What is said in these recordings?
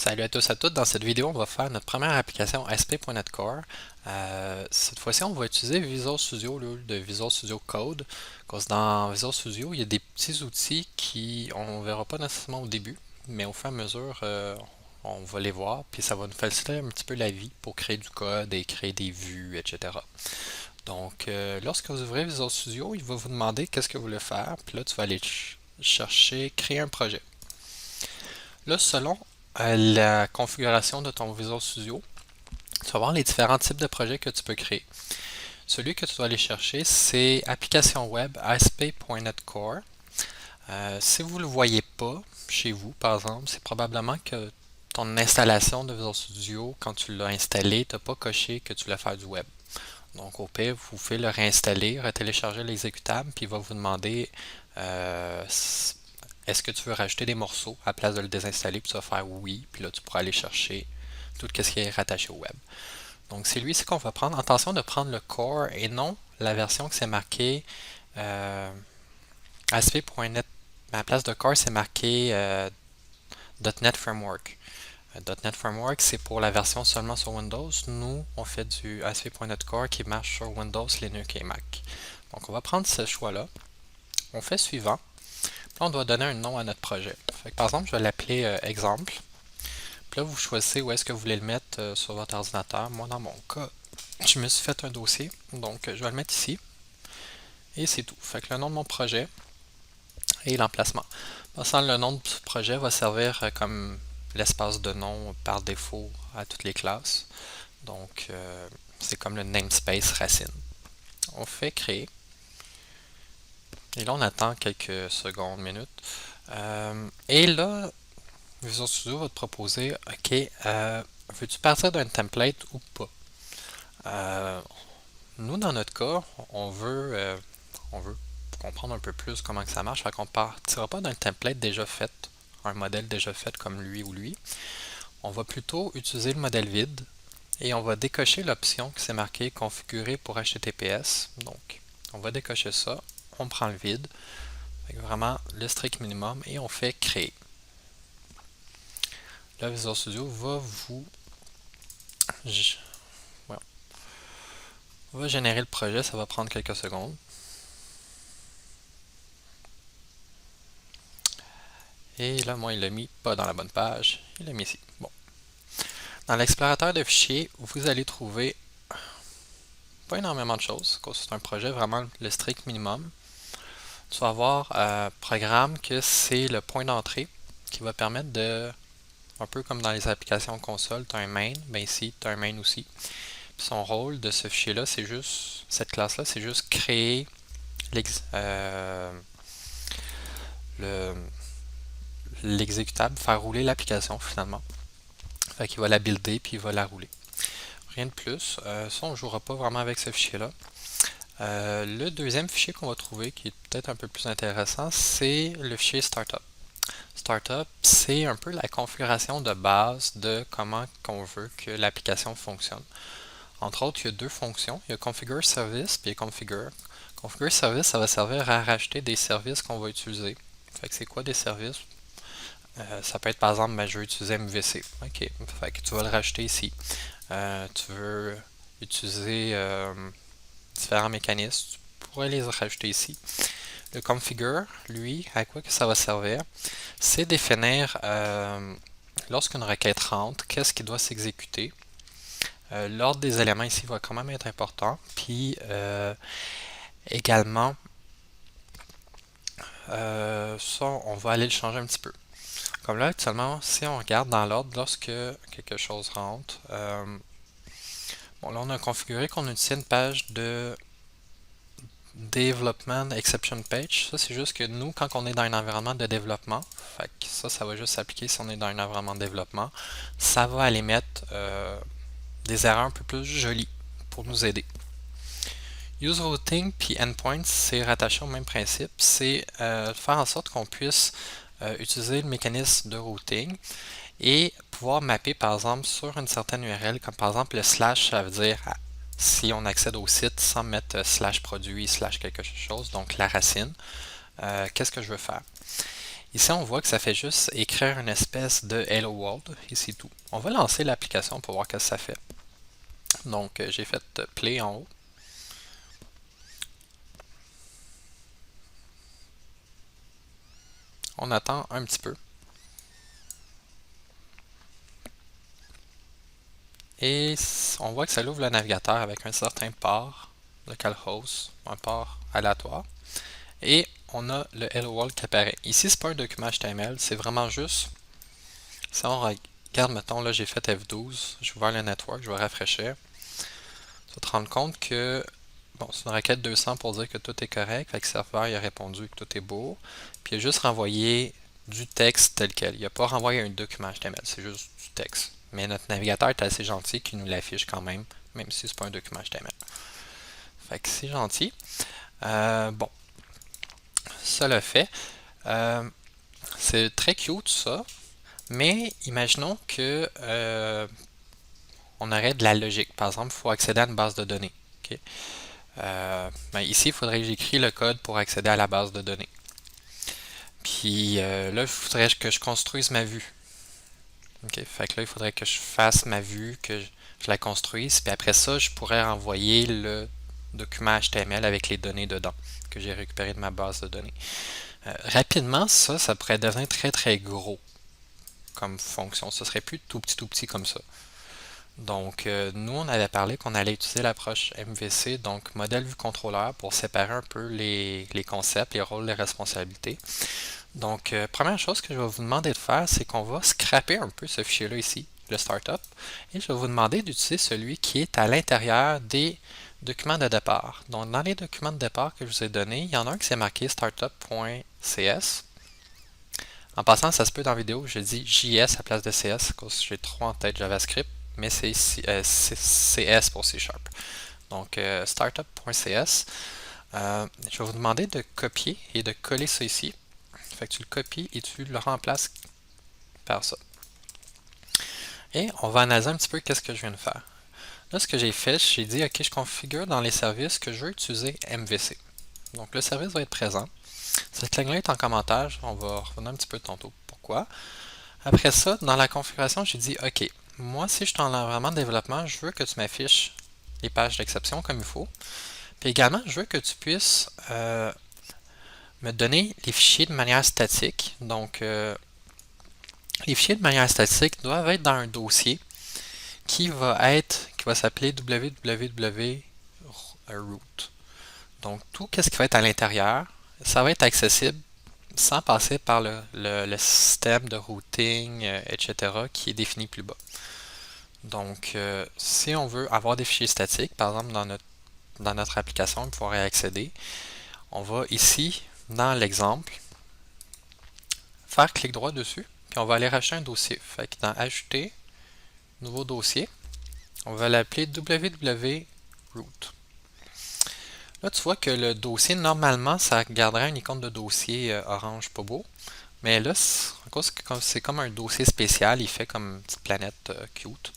Salut à tous et à toutes. Dans cette vidéo, on va faire notre première application ASP.NET Core. Cette fois-ci, on va utiliser Visual Studio au lieu de Visual Studio Code. Parce que dans Visual Studio, il y a des petits outils qui on ne verra pas nécessairement au début, mais au fur et à mesure, on va les voir, puis ça va nous faciliter un petit peu la vie pour créer du code et créer des vues, etc. Donc, lorsque vous ouvrez Visual Studio, il va vous demander qu'est-ce que vous voulez faire, puis là, tu vas aller chercher créer un projet. Là, selon la configuration de ton Visual Studio, tu vas voir les différents types de projets que tu peux créer. Celui que tu dois aller chercher, c'est Application Web ASP.NET Core. Si vous ne le voyez pas chez vous, par exemple, c'est probablement que ton installation de Visual Studio, quand tu l'as installé, tu n'as pas coché que tu voulais faire du web. Donc, au pire, vous pouvez le réinstaller, retélécharger l'exécutable, puis il va vous demander est-ce que tu veux rajouter des morceaux à la place de le désinstaller, puis tu vas faire oui, puis là tu pourras aller chercher tout ce qui est rattaché au web. Donc c'est lui, c'est qu'on va prendre. Attention de prendre le core et non la version que c'est marqué ASP.NET. À la place de core, c'est marqué .NET Framework. .NET Framework, c'est pour la version seulement sur Windows. Nous, on fait du ASP.NET Core qui marche sur Windows, Linux et Mac. Donc on va prendre ce choix-là. On fait suivant. Là, on doit donner un nom à notre projet. Fait que, par exemple, je vais l'appeler exemple. Puis là, vous choisissez où est-ce que vous voulez le mettre sur votre ordinateur. Moi, dans mon cas, je me suis fait un dossier. Donc, je vais le mettre ici. Et c'est tout. Fait que le nom de mon projet et l'emplacement. Passant, le nom du projet va servir comme l'espace de nom par défaut à toutes les classes. Donc, c'est comme le namespace racine. On fait créer. Et là, on attend quelques secondes, minutes. Et là, Visual Studio va te proposer, OK, veux-tu partir d'un template ou pas? Nous, dans notre cas, on veut comprendre un peu plus comment que ça marche. Fait qu'on ne partira pas d'un template déjà fait, un modèle déjà fait comme lui ou lui. On va plutôt utiliser le modèle vide et on va décocher l'option qui s'est marquée configurer pour HTTPS. Donc, on va décocher ça. On prend le vide, vraiment le strict minimum, et on fait créer. Là, Visual Studio va générer le projet, ça va prendre quelques secondes. Et là, moi, il l'a mis pas dans la bonne page, il l'a mis ici. Bon. Dans l'explorateur de fichiers, vous allez trouver pas énormément de choses, parce que c'est un projet vraiment le strict minimum. Tu vas avoir un programme que c'est le point d'entrée qui va permettre de, un peu comme dans les applications console, tu as un main, ben ici, tu as un main aussi. Puis son rôle de ce fichier-là, c'est juste, cette classe-là, c'est juste créer l'exécutable, faire rouler l'application finalement. Fait qu'il va la builder puis il va la rouler. Rien de plus. Ça, on ne jouera pas vraiment avec ce fichier-là. Le deuxième fichier qu'on va trouver, qui est peut-être un peu plus intéressant, c'est le fichier Startup. Startup, c'est un peu la configuration de base de comment on veut que l'application fonctionne. Entre autres, il y a deux fonctions. Il y a Configure Service puis Configure. Configure Service, ça va servir à rajouter des services qu'on va utiliser. Fait que c'est quoi des services? Ça peut être par exemple, je veux utiliser MVC. Ok, fait que tu vas le rajouter ici. Tu veux utiliser différents mécanismes, tu pourrais les rajouter ici. Le configure, lui, à quoi que ça va servir? C'est définir lorsqu'une requête rentre, qu'est-ce qui doit s'exécuter. L'ordre des éléments ici va quand même être important. Puis également, ça, on va aller le changer un petit peu. Comme là, actuellement, si on regarde dans l'ordre, lorsque quelque chose rentre, bon, là, on a configuré qu'on utilise une page de Development Exception Page. Ça, c'est juste que nous, quand on est dans un environnement de développement, fait que ça va juste s'appliquer si on est dans un environnement de développement, ça va aller mettre des erreurs un peu plus jolies pour nous aider. Use Routing puis Endpoint, c'est rattaché au même principe. C'est faire en sorte qu'on puisse utiliser le mécanisme de routing et pouvoir mapper par exemple sur une certaine URL, comme par exemple le slash, ça veut dire si on accède au site sans mettre slash produit, slash quelque chose, donc la racine, qu'est-ce que je veux faire? Ici, on voit que ça fait juste écrire une espèce de Hello World, et c'est tout. On va lancer l'application pour voir ce que ça fait. Donc, j'ai fait Play en haut. On attend un petit peu. Et on voit que ça ouvre le navigateur avec un certain port, localhost, un port aléatoire. Et on a le Hello World qui apparaît. Ici, c'est pas un document HTML, c'est vraiment juste, si on regarde, mettons, là j'ai fait F12, je vais ouvrir le network, je vais rafraîchir. Tu vas te rendre compte que, bon, c'est une requête 200 pour dire que tout est correct, fait que le serveur il a répondu que tout est beau, puis il a juste renvoyé du texte tel quel. Il n'a pas renvoyé un document HTML, c'est juste du texte. Mais notre navigateur est assez gentil qu'il nous l'affiche quand même, même si c'est pas un document HTML. Fait que c'est gentil. Bon, ça le fait. C'est très cute ça, mais imaginons que on aurait de la logique. Par exemple, il faut accéder à une base de données. Okay? Ben ici, il faudrait que j'écris le code pour accéder à la base de données. Puis là, il faudrait que je construise ma vue. Okay? Fait que là, il faudrait que je fasse ma vue, que je la construise, puis après ça, je pourrais renvoyer le document HTML avec les données dedans que j'ai récupéré de ma base de données. Rapidement, ça pourrait devenir très très gros comme fonction. Ce serait plus tout petit comme ça. Donc, nous, on avait parlé qu'on allait utiliser l'approche MVC, donc modèle vue contrôleur, pour séparer un peu les concepts, les rôles, les responsabilités. Donc, première chose que je vais vous demander de faire, c'est qu'on va scraper un peu ce fichier-là ici, le startup, et je vais vous demander d'utiliser celui qui est à l'intérieur des documents de départ. Donc, dans les documents de départ que je vous ai donnés, il y en a un qui s'est marqué startup.cs. En passant, ça se peut dans la vidéo, je dis JS à la place de CS, parce que j'ai trop en tête JavaScript, mais c'est CS pour C Sharp. Donc, startup.cs. Je vais vous demander de copier et de coller ça ici. Fait que tu le copies et tu le remplaces par ça. Et on va analyser un petit peu qu'est-ce que je viens de faire. Là, ce que j'ai fait, j'ai dit, OK, je configure dans les services que je veux utiliser MVC. Donc, le service va être présent. Cette ligne-là est en commentaire. On va revenir un petit peu tantôt. Pourquoi? Après ça, dans la configuration, j'ai dit, OK, moi, si je suis en environnement de développement, je veux que tu m'affiches les pages d'exception comme il faut. Puis également, je veux que tu puisses me donner les fichiers de manière statique. Donc, les fichiers de manière statique doivent être dans un dossier qui va s'appeler www root. Donc, tout ce qui va être à l'intérieur, ça va être accessible sans passer par le système de routing, etc., qui est défini plus bas. Donc, si on veut avoir des fichiers statiques, par exemple dans notre application, et pouvoir y accéder, on va ici, dans l'exemple, faire clic droit dessus, puis on va aller racheter un dossier. Fait que dans Ajouter, Nouveau dossier, on va l'appeler www.root. Là, tu vois que le dossier, normalement, ça garderait une icône de dossier orange pas beau. Mais là, c'est comme un dossier spécial, il fait comme une petite planète cute.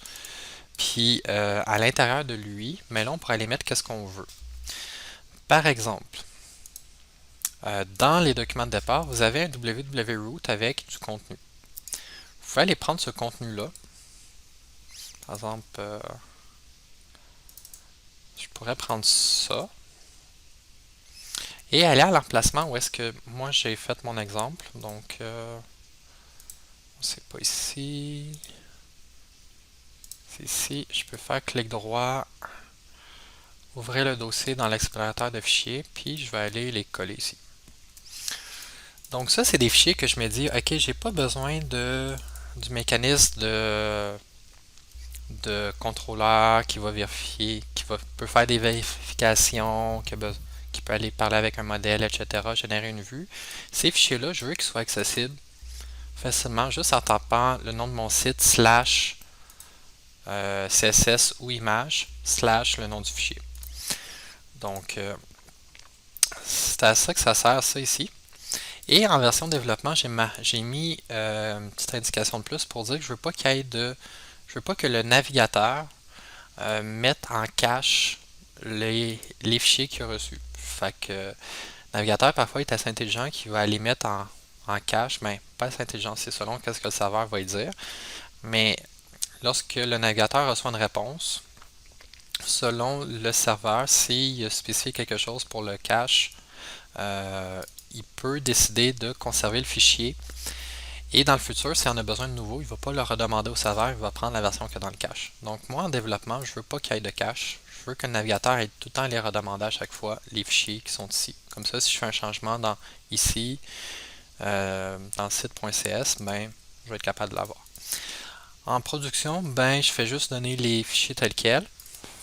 Puis, à l'intérieur de lui, mais là, on pourrait aller mettre qu'est-ce qu'on veut. Par exemple, dans les documents de départ, vous avez un www.root avec du contenu. Vous pouvez aller prendre ce contenu-là. Par exemple, je pourrais prendre ça et aller à l'emplacement où est-ce que moi j'ai fait mon exemple. Donc, c'est pas ici. C'est ici. Je peux faire clic droit, ouvrir le dossier dans l'explorateur de fichiers, puis je vais aller les coller ici. Donc ça, c'est des fichiers que je me dis, ok, j'ai pas besoin du mécanisme de contrôleur qui va vérifier, peut faire des vérifications, qui peut aller parler avec un modèle, etc., générer une vue. Ces fichiers-là, je veux qu'ils soient accessibles facilement juste en tapant le nom de mon site slash CSS ou image slash le nom du fichier. Donc, c'est à ça que ça sert, ça ici. Et en version développement, j'ai mis une petite indication de plus pour dire que je veux pas qu'il y ait je veux pas que le navigateur mette en cache les fichiers qu'il a reçus. Fait que le navigateur parfois est assez intelligent qu'il va aller mettre en cache, ben, pas intelligent, c'est selon qu'est-ce que le serveur va y dire. Mais lorsque le navigateur reçoit une réponse, selon le serveur, s'il a spécifié quelque chose pour le cache, il peut décider de conserver le fichier. Et dans le futur, s'il en a besoin de nouveau, il ne va pas le redemander au serveur, il va prendre la version qu'il y a dans le cache. Donc moi, en développement, je ne veux pas qu'il y ait de cache. Je veux que le navigateur ait tout le temps les redemander à chaque fois les fichiers qui sont ici. Comme ça, si je fais un changement ici, dans le site.cs, ben, je vais être capable de l'avoir. En production, ben, je fais juste donner les fichiers tels quels,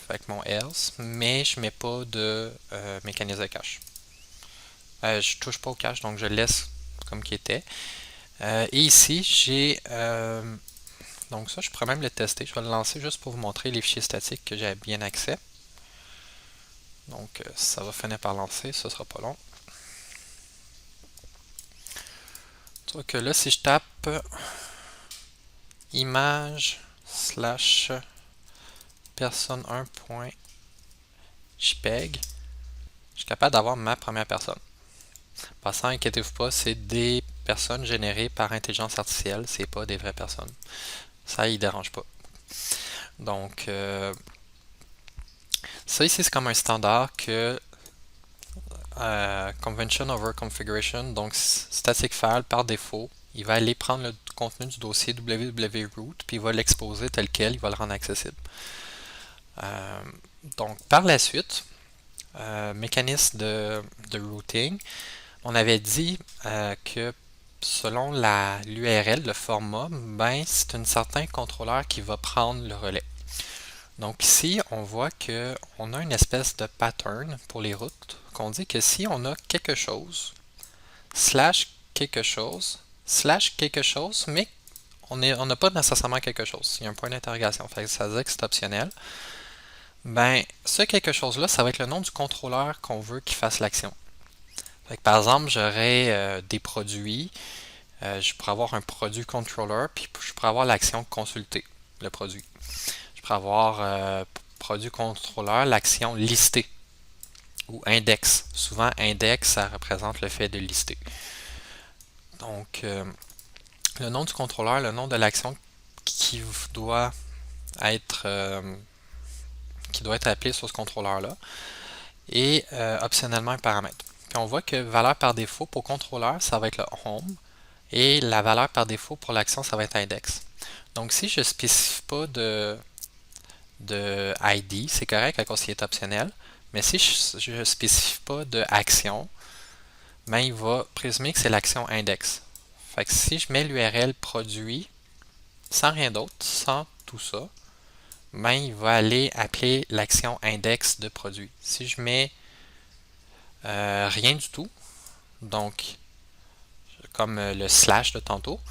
avec mon else, mais je ne mets pas de mécanisme de cache. Je ne touche pas au cache, donc je laisse comme qu'il était. Et ici, j'ai donc ça, je pourrais même le tester. Je vais le lancer juste pour vous montrer les fichiers statiques que j'ai bien accès. Donc ça va finir par lancer, ce sera pas long. Donc là, si je tape image slash personne1.jpg, je suis capable d'avoir ma première personne. Passant, inquiétez-vous pas, c'est des personnes générées par intelligence artificielle, c'est pas des vraies personnes. Ça, il dérange pas. Donc, ça ici, c'est comme un standard que convention over configuration, donc static file par défaut, il va aller prendre le contenu du dossier www.root puis il va l'exposer tel quel, il va le rendre accessible. Donc, par la suite, mécanisme de routing, on avait dit que selon l'URL, le format, ben, c'est un certain contrôleur qui va prendre le relais. Donc ici, on voit qu'on a une espèce de pattern pour les routes, qu'on dit que si on a quelque chose, quelque chose, quelque chose, mais on n'a pas nécessairement quelque chose. Il y a un point d'interrogation, ça veut dire que c'est optionnel. Ben, ce quelque chose-là, ça va être le nom du contrôleur qu'on veut qu'il fasse l'action. Par exemple, j'aurais des produits, je pourrais avoir un produit controller, puis je pourrais avoir l'action consulter le produit. Je pourrais avoir produit contrôleur, l'action lister ou index. Souvent, index, ça représente le fait de lister. Donc, le nom du contrôleur, le nom de l'action qui doit être appelé sur ce contrôleur-là et optionnellement un paramètre. Puis on voit que valeur par défaut pour contrôleur, ça va être le home et la valeur par défaut pour l'action, ça va être index. Donc si je ne spécifie pas de ID, c'est correct à cause qu'il est optionnel, mais si je ne spécifie pas de action, ben il va présumer que c'est l'action index. Fait que si je mets l'URL produit sans rien d'autre, sans tout ça, ben il va aller appeler l'action index de produit. Si je mets rien du tout, donc comme le slash de tantôt,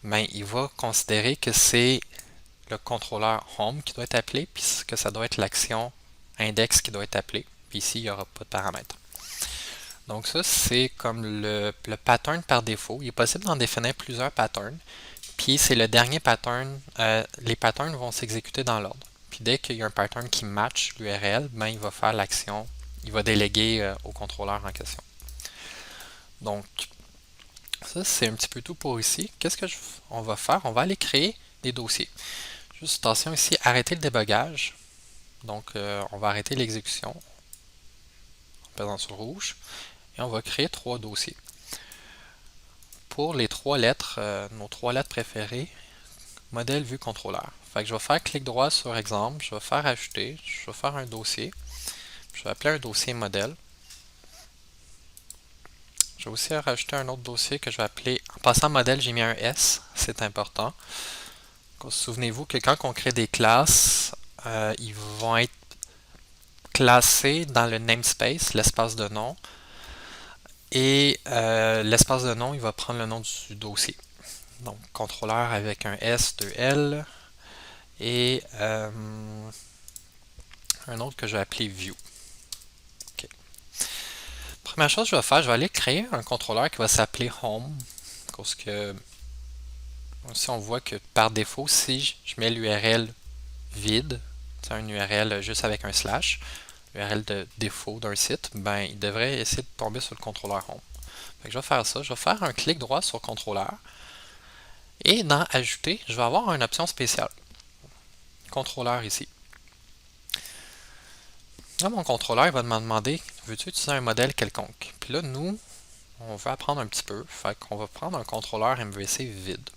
ben il va considérer que c'est le contrôleur home qui doit être appelé, puis que ça doit être l'action index qui doit être appelée. Puis ici, il n'y aura pas de paramètres. Donc ça, c'est comme le pattern par défaut. Il est possible d'en définir plusieurs patterns. Puis c'est le dernier pattern. Les patterns vont s'exécuter dans l'ordre. Puis dès qu'il y a un pattern qui match l'URL, ben il va faire l'action, il va déléguer au contrôleur en question. Donc ça, c'est un petit peu tout pour ici. Qu'est-ce qu'on va faire? On va aller créer des dossiers. Juste attention ici, arrêter le débogage. Donc, on va arrêter l'exécution en pesant sur rouge. Et on va créer 3 dossiers. Pour les 3 lettres, nos 3 lettres préférées, modèle, vue, contrôleur. Fait que je vais faire clic droit sur exemple, je vais faire ajouter, je vais faire un dossier. Je vais appeler un dossier modèle. Je vais aussi rajouter un autre dossier que je vais appeler, en passant modèle, j'ai mis un S, c'est important. Souvenez-vous que quand on crée des classes, ils vont être classés dans le namespace, l'espace de nom, et l'espace de nom, il va prendre le nom du dossier. Donc, contrôleur avec un S, 2L, et un autre que je vais appeler view. Okay. Première chose que je vais faire, je vais aller créer un contrôleur qui va s'appeler home, parce que si on voit que par défaut, si je mets l'URL vide, c'est un URL juste avec un slash, l'URL de défaut d'un site, ben il devrait essayer de tomber sur le contrôleur home. Fait que je vais faire ça. Je vais faire un clic droit sur contrôleur. Et dans Ajouter, je vais avoir une option spéciale. Contrôleur ici. Là, mon contrôleur il va me demander, veux-tu utiliser un modèle quelconque? Puis là, nous, on veut apprendre un petit peu. Fait qu'on va prendre un contrôleur MVC vide.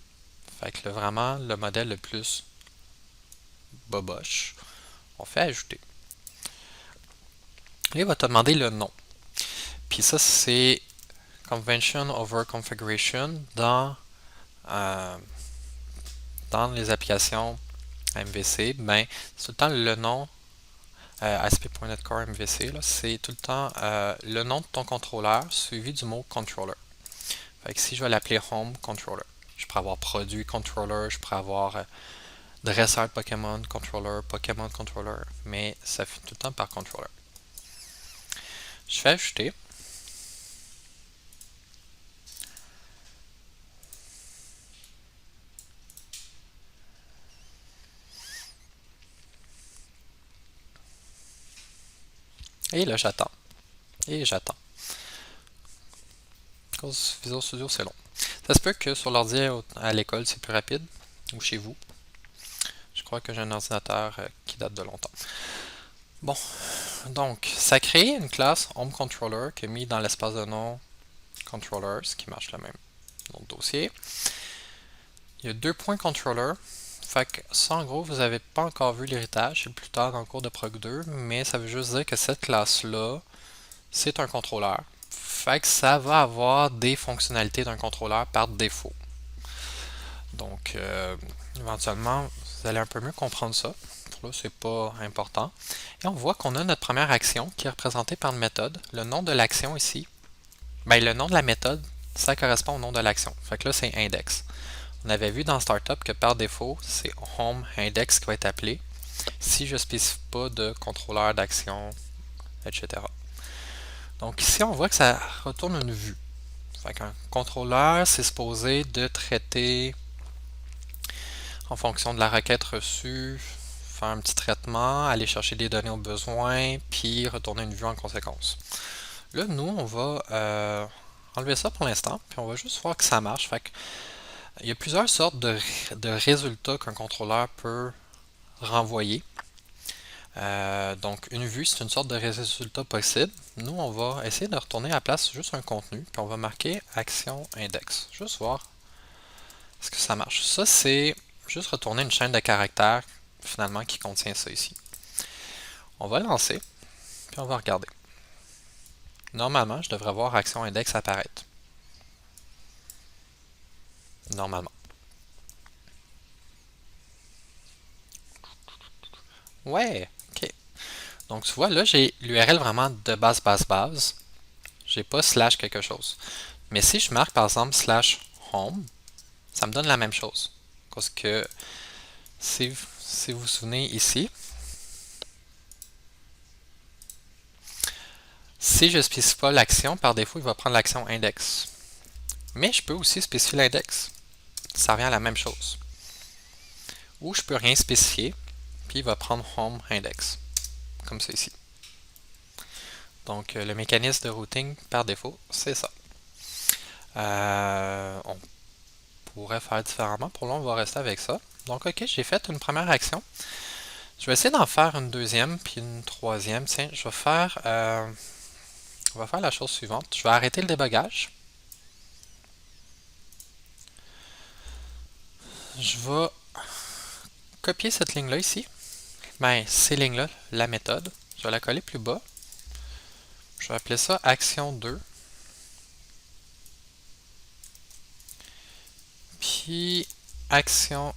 Fait que vraiment, le modèle le plus boboche. On fait Ajouter. Là, il va te demander le nom. Puis ça, c'est Convention over Configuration euh, dans les applications MVC. Ben, c'est tout le temps le nom ASP.NET Core MVC. C'est tout le temps le nom de ton contrôleur suivi du mot controller. Fait que si je vais l'appeler Home Controller, je pourrais avoir Produit Controller, je pourrais avoir Dresseur Pokémon Controller, mais ça finit tout le temps par Controller. Je fais Ajouter. Et là, j'attends. Et j'attends. Cause Visual Studio, c'est long. Ça se peut que sur l'ordi à l'école, c'est plus rapide, ou chez vous. Je crois que j'ai un ordinateur qui date de longtemps. Bon, donc, ça crée une classe HomeController qui est mise dans l'espace de nom Controllers, qui marche le même nom de dossier. Il y a 2 points controller. Fait que ça, en gros, vous n'avez pas encore vu l'héritage, c'est plus tard dans le cours de Prog 2, mais ça veut juste dire que cette classe-là, c'est un contrôleur. Fait que ça va avoir des fonctionnalités d'un contrôleur par défaut. Donc, éventuellement, vous allez un peu mieux comprendre ça. Pour là, c'est pas important. Et on voit qu'on a notre première action qui est représentée par une méthode. Le nom de l'action ici, ben, le nom de la méthode, ça correspond au nom de l'action. Fait que là, c'est index. On avait vu dans Startup que par défaut, c'est home index qui va être appelé si je ne spécifie pas de contrôleur d'action, etc. Donc ici, on voit que ça retourne une vue. Fait qu'un contrôleur, c'est supposé de traiter en fonction de la requête reçue, faire un petit traitement, aller chercher des données au besoin, puis retourner une vue en conséquence. Là, nous, on va enlever ça pour l'instant, puis on va juste voir que ça marche. Fait que il y a plusieurs sortes de résultats qu'un contrôleur peut renvoyer. Donc, une vue, c'est une sorte de résultat possible. Nous, on va essayer de retourner à la place juste un contenu, puis on va marquer action index. Juste voir est-ce que ça marche. Ça, c'est juste retourner une chaîne de caractères, finalement, qui contient ça ici. On va lancer, puis on va regarder. Normalement, je devrais voir action index apparaître. Normalement. Ouais, ok. Donc tu vois, là j'ai l'URL vraiment de base. J'ai pas slash quelque chose. Mais si je marque par exemple slash home, ça me donne la même chose. Parce que si vous vous souvenez ici, si je ne spécifie pas l'action, par défaut, il va prendre l'action index. Mais je peux aussi spécifier l'index. Ça revient à la même chose. Ou je peux rien spécifier, puis il va prendre home index. Comme ça ici. Donc le mécanisme de routing par défaut, c'est ça. On pourrait faire différemment. Pour là, on va rester avec ça. Donc, ok, j'ai fait une première action. Je vais essayer d'en faire une deuxième, puis une troisième. Tiens, on va faire la chose suivante. Je vais arrêter le débogage. Je vais copier cette ligne-là ici. Ben, ces lignes-là, la méthode. Je vais la coller plus bas. Je vais appeler ça action 2. Puis action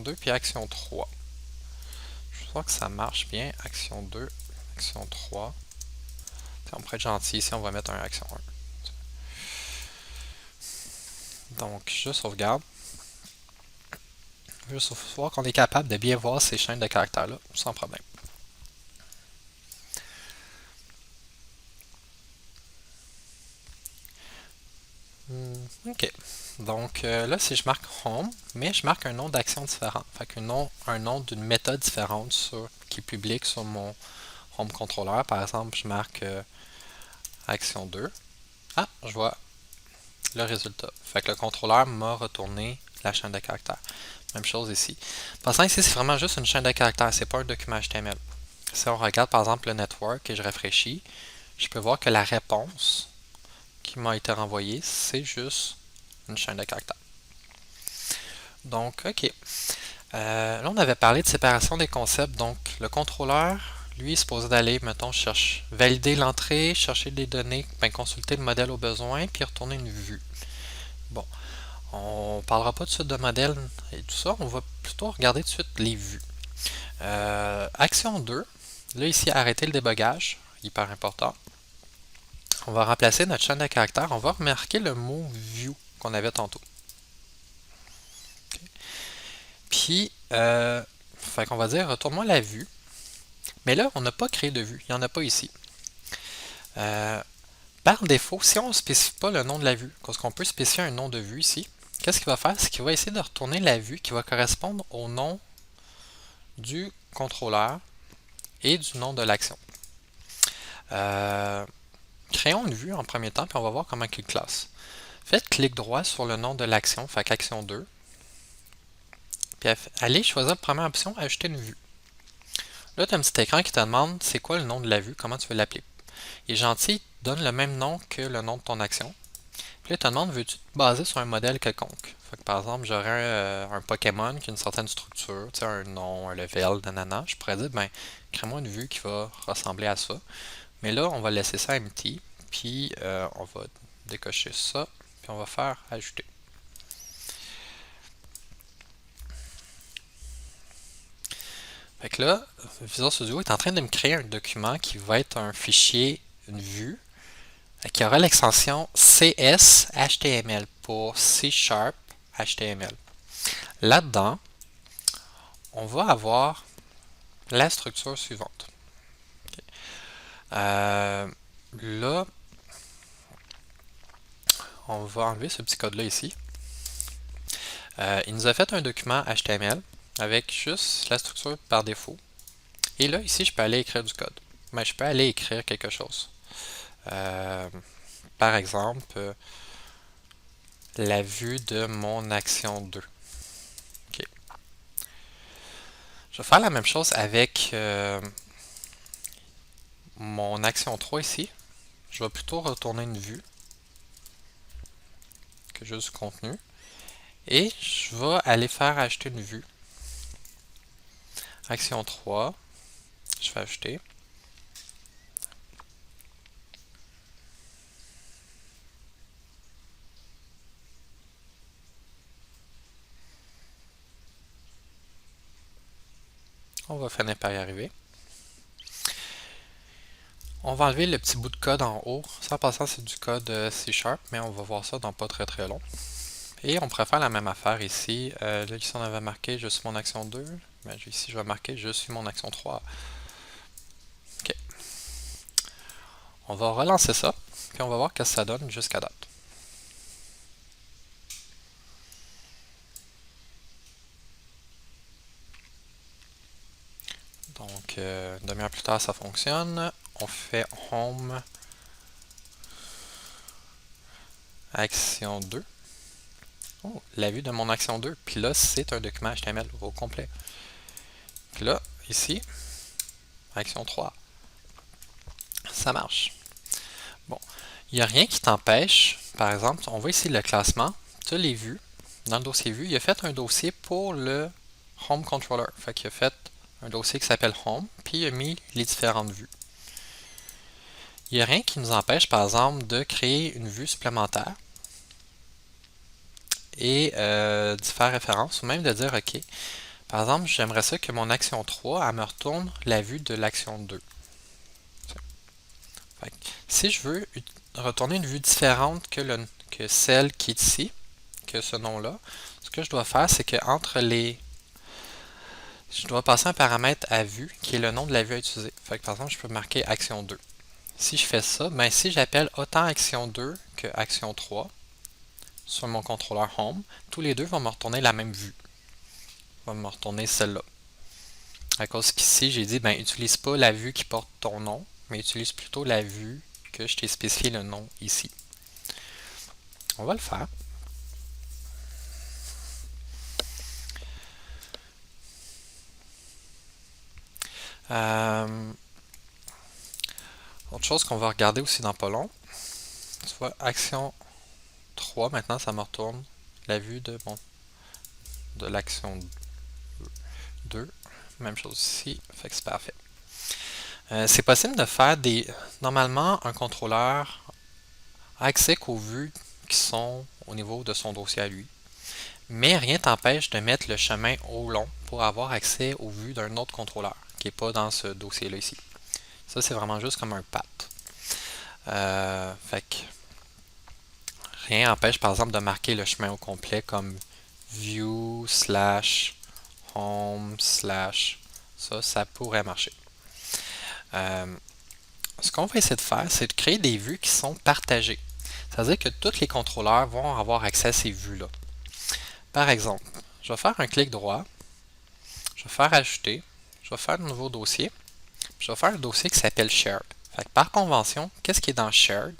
2, puis action 3. Je vois que ça marche bien. Action 2, action 3. On pourrait être gentil ici, on va mettre un action 1. Donc, je sauvegarde. Juste voir qu'on est capable de bien voir ces chaînes de caractères-là, sans problème. Ok. Donc là, si je marque home, mais je marque un nom d'action différent. Fait qu'un un nom d'une méthode différente qui est publique sur mon home controller. Par exemple, je marque action 2. Ah, je vois le résultat. Fait que le contrôleur m'a retourné la chaîne de caractères. Même chose ici. Passant ici, c'est vraiment juste une chaîne de caractères, c'est pas un document HTML. Si on regarde par exemple le network et je rafraîchis, je peux voir que la réponse qui m'a été renvoyée, c'est juste une chaîne de caractères. Donc, OK. Là, on avait parlé de séparation des concepts. Donc, le contrôleur, lui, est supposé d'aller, mettons, valider l'entrée, chercher des données, ben, consulter le modèle au besoin, puis retourner une vue. Bon, on ne parlera pas de suite de modèles et tout ça, on va plutôt regarder tout de suite les vues. Action 2, là ici, arrêter le débogage, hyper important. On va remplacer notre chaîne de caractères, on va remarquer le mot view qu'on avait tantôt. Okay. Puis, fait qu'on va dire retourne-moi la vue. Mais là, on n'a pas créé de vue, il n'y en a pas ici. Par défaut, si on ne spécifie pas le nom de la vue, parce qu'on peut spécifier un nom de vue ici, qu'est-ce qu'il va faire? C'est qu'il va essayer de retourner la vue qui va correspondre au nom du contrôleur et du nom de l'action. Créons une vue en premier temps, puis on va voir comment il classe. Faites clic droit sur le nom de l'action, fait qu'action 2, puis allez choisir la première option, ajouter une vue. Là, tu as un petit écran qui te demande c'est quoi le nom de la vue, comment tu veux l'appeler. Il est gentil, donne le même nom que le nom de ton action. Puis là, il te demande veux-tu te baser sur un modèle quelconque. Fait que, par exemple, j'aurais un Pokémon qui a une certaine structure, un nom, un level, nanana. Je pourrais dire ben, crée-moi une vue qui va ressembler à ça. Mais là, on va laisser ça empty, puis on va décocher ça, puis on va faire ajouter. Fait que là, Visual Studio est en train de me créer un document qui va être un fichier, une vue, qui aura l'extension CS-HTML pour C# HTML. Là-dedans, on va avoir la structure suivante. Okay. Là, on va enlever ce petit code-là ici. Il nous a fait un document HTML avec juste la structure par défaut. Et là, ici, je peux aller écrire du code. Mais je peux aller écrire quelque chose. Par exemple, la vue de mon action 2. Okay. Je vais faire la même chose avec mon action 3 ici. Je vais plutôt retourner une vue que juste du contenu. Et je vais aller faire ajouter une vue. Action 3, je fais ajouter. On va finir par y arriver. On va enlever le petit bout de code en haut. Ça en passant, c'est du code C#, mais on va voir ça dans pas très très long. Et on pourrait faire la même affaire ici. Là, ici, on avait marqué je suis mon action 2. Ben, ici, je vais marquer je suis mon action 3. OK. On va relancer ça, puis on va voir ce que ça donne jusqu'à date. Donc, une demi-heure plus tard, ça fonctionne. On fait Home Action 2. Oh, la vue de mon action 2. Puis là, c'est un document HTML au complet. Puis là, ici, action 3. Ça marche. Bon, il n'y a rien qui t'empêche, par exemple, on voit ici le classement, tu as les vues. Dans le dossier vue, il a fait un dossier pour le Home Controller. Fait qu'il a fait un dossier qui s'appelle Home, puis il a mis les différentes vues. Il n'y a rien qui nous empêche, par exemple, de créer une vue supplémentaire et d'y faire référence, ou même de dire, OK, par exemple, j'aimerais ça que mon action 3, elle me retourne la vue de l'action 2. Fait que, si je veux retourner une vue différente que celle qui est ici, que ce nom-là, ce que je dois faire, c'est que entre les... Je dois passer un paramètre à vue, qui est le nom de la vue à utiliser. Fait que, par exemple, je peux marquer action 2. Si je fais ça, ben si j'appelle autant action 2 que action 3 sur mon contrôleur Home, tous les deux vont me retourner la même vue. Vont me retourner celle-là. À cause qu'ici, j'ai dit, ben utilise pas la vue qui porte ton nom, mais utilise plutôt la vue que je t'ai spécifié le nom ici. On va le faire. Autre chose qu'on va regarder aussi dans pas long, tu vois, action 3, maintenant ça me retourne la vue de l'action 2. Même chose ici, fait que c'est parfait. C'est possible de faire Normalement, un contrôleur a accès qu'aux vues qui sont au niveau de son dossier à lui. Mais rien t'empêche de mettre le chemin au long pour avoir accès aux vues d'un autre contrôleur qui n'est pas dans ce dossier-là ici. Ça, c'est vraiment juste comme un path. Fait que rien n'empêche, par exemple, de marquer le chemin au complet comme view / home / ça pourrait marcher. Ce qu'on va essayer de faire, c'est de créer des vues qui sont partagées. C'est-à-dire que tous les contrôleurs vont avoir accès à ces vues-là. Par exemple, je vais faire un clic droit, je vais faire ajouter, je vais faire un nouveau dossier, puis je vais faire un dossier qui s'appelle shared. Fait que par convention, qu'est-ce qui est dans shared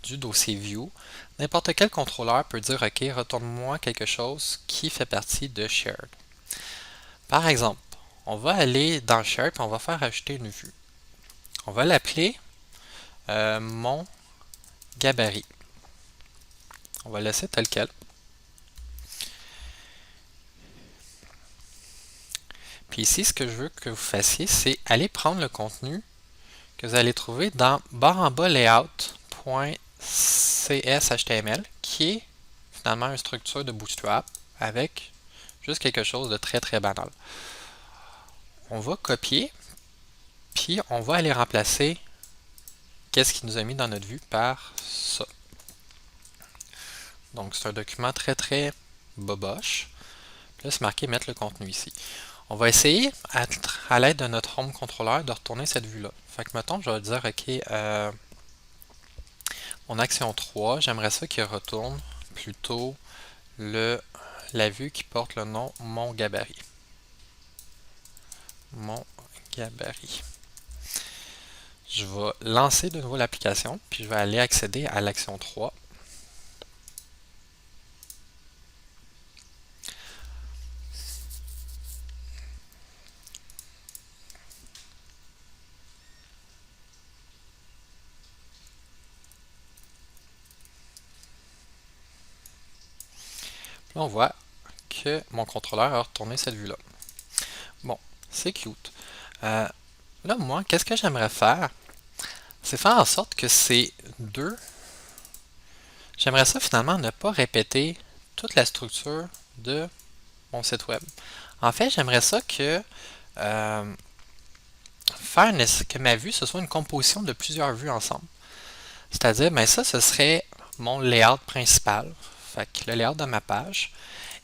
du dossier view? N'importe quel contrôleur peut dire OK, retourne-moi quelque chose qui fait partie de shared. Par exemple, on va aller dans shared et on va faire ajouter une vue. On va l'appeler mon gabarit. On va le laisser tel quel. Puis ici, ce que je veux que vous fassiez, c'est aller prendre le contenu que vous allez trouver dans barre en bas layout.cshtml, qui est finalement une structure de Bootstrap avec juste quelque chose de très très banal. On va copier, puis on va aller remplacer qu'est-ce qui nous a mis dans notre vue par ça. Donc c'est un document très très boboche. Là, c'est marqué mettre le contenu ici. On va essayer, à l'aide de notre home controller, de retourner cette vue-là. Fait que, mettons, je vais dire, OK, mon action 3, j'aimerais ça qu'il retourne plutôt la vue qui porte le nom mon gabarit. Mon gabarit. Je vais lancer de nouveau l'application, puis je vais aller accéder à l'action 3. Là, on voit que mon contrôleur a retourné cette vue-là. Bon, c'est cute. Là, moi, qu'est-ce que j'aimerais faire? C'est faire en sorte que ces deux... J'aimerais ça finalement ne pas répéter toute la structure de mon site web. En fait, j'aimerais ça que que ma vue, ce soit une composition de plusieurs vues ensemble. C'est-à-dire, ben ça, ce serait mon layout principal, fait que le layout de ma page.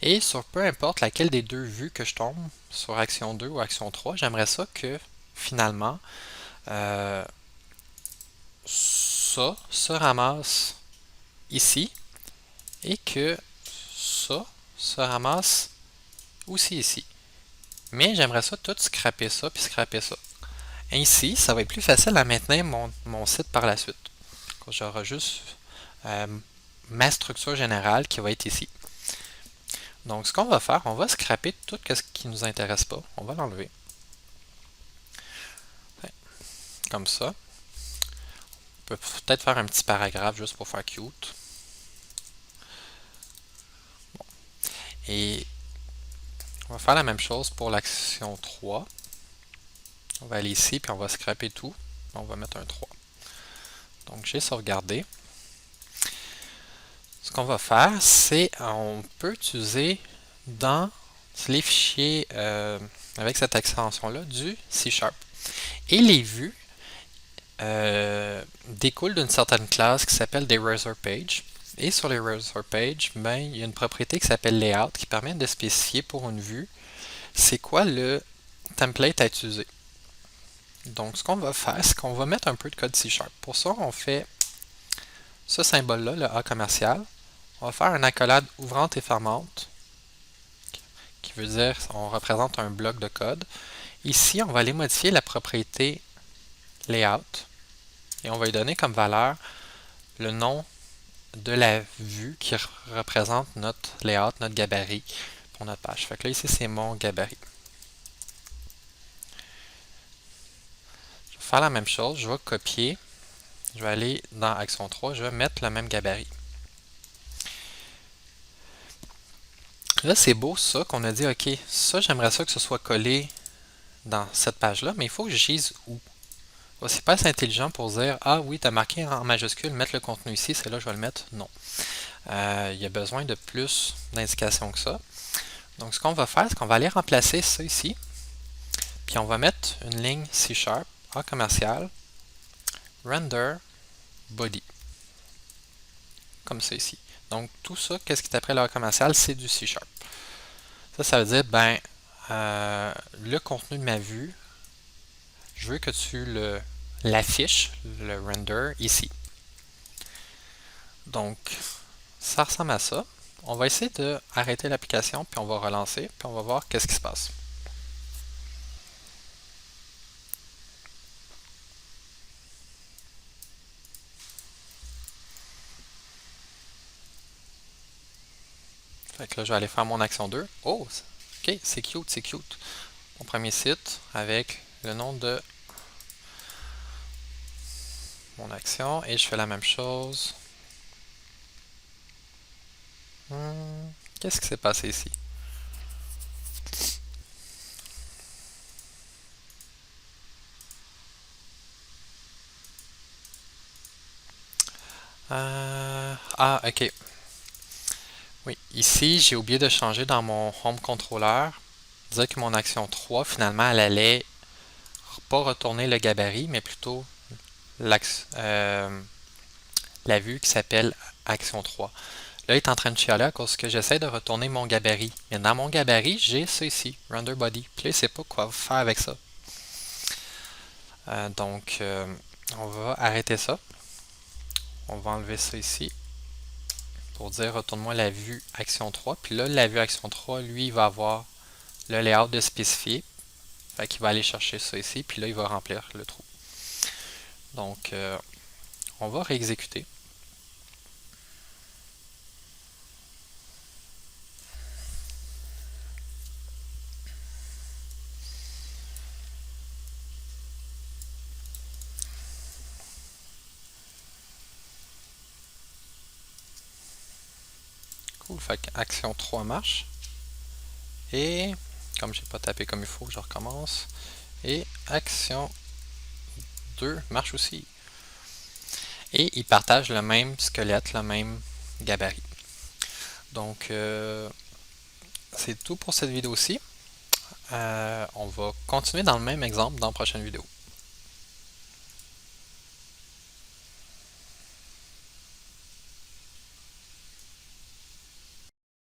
Et sur peu importe laquelle des deux vues que je tombe, sur action 2 ou action 3, j'aimerais ça que finalement ça se ramasse ici et que ça se ramasse aussi ici. Mais j'aimerais ça tout scraper ça puis scraper ça. Ainsi, ça va être plus facile à maintenir mon site par la suite. J'aurai juste ma structure générale qui va être ici. Donc, ce qu'on va faire, on va scraper tout ce qui ne nous intéresse pas. On va l'enlever. Comme ça. On peut peut-être faire un petit paragraphe juste pour faire cute. Bon. Et on va faire la même chose pour l'action 3. On va aller ici, puis on va scraper tout. On va mettre un 3. Donc, j'ai sauvegardé. Ce qu'on va faire, c'est on peut utiliser dans les fichiers avec cette extension-là du C#. Et les vues découlent d'une certaine classe qui s'appelle des Razor Page. Et sur les Razor Page, ben, il y a une propriété qui s'appelle Layout qui permet de spécifier pour une vue c'est quoi le template à utiliser. Donc, ce qu'on va faire, c'est qu'on va mettre un peu de code C#. Pour ça, on fait ce symbole-là, le A commercial. On va faire une accolade ouvrante et fermante, qui veut dire on représente un bloc de code. Ici, on va aller modifier la propriété Layout. et on va lui donner comme valeur le nom de la vue qui représente notre layout, notre gabarit pour notre page. Fait que là, ici, c'est mon gabarit. Je vais faire la même chose, je vais copier, je vais aller dans Action 3, je vais mettre le même gabarit. Là, c'est beau ça qu'on a dit, ok, ça, j'aimerais ça que ce soit collé dans cette page-là, mais il faut que je dise où. C'est pas assez intelligent pour dire, ah oui, tu as marqué en majuscule, mettre le contenu ici, c'est là que je vais le mettre. Non. Il y a besoin de plus d'indications que ça. Donc, ce qu'on va faire, c'est qu'on va aller remplacer ça ici, puis on va mettre une ligne C# A commercial, render, body. Comme ça ici. Donc, tout ça, qu'est-ce qui est après le A commercial, c'est du C#. Ça veut dire, ben, le contenu de ma vue, je veux que tu l'affiches, le render, ici. Donc, ça ressemble à ça. On va essayer d'arrêter l'application, puis on va relancer, puis on va voir qu'est-ce qui se passe. Fait que là, je vais aller faire mon action 2. Oh, ok, c'est cute, c'est cute. Mon premier site avec le nom de mon action, et je fais la même chose. Qu'est-ce qui s'est passé ici? Ok. Oui, ici, j'ai oublié de changer dans mon Home Controller, dire que mon action 3, finalement, elle allait pas retourner le gabarit, mais plutôt la vue qui s'appelle action 3. Là, il est en train de chialer à cause que j'essaie de retourner mon gabarit. Mais dans mon gabarit, j'ai ça ici, render body. Puis là, il ne sait pas quoi faire avec ça. Donc, on va arrêter ça. On va enlever ça ici pour dire retourne-moi la vue action 3. Puis là, la vue action 3, lui, il va avoir le layout de spécifié. Fait qu'il va aller chercher ça ici, puis là, il va remplir le trou. Donc, on va réexécuter. Cool, fait que action 3 marche. Et, comme j'ai pas tapé comme il faut, je recommence. Et action 2 marche aussi. Et ils partagent le même squelette, le même gabarit. Donc, c'est tout pour cette vidéo-ci. On va continuer dans le même exemple dans la prochaine vidéo.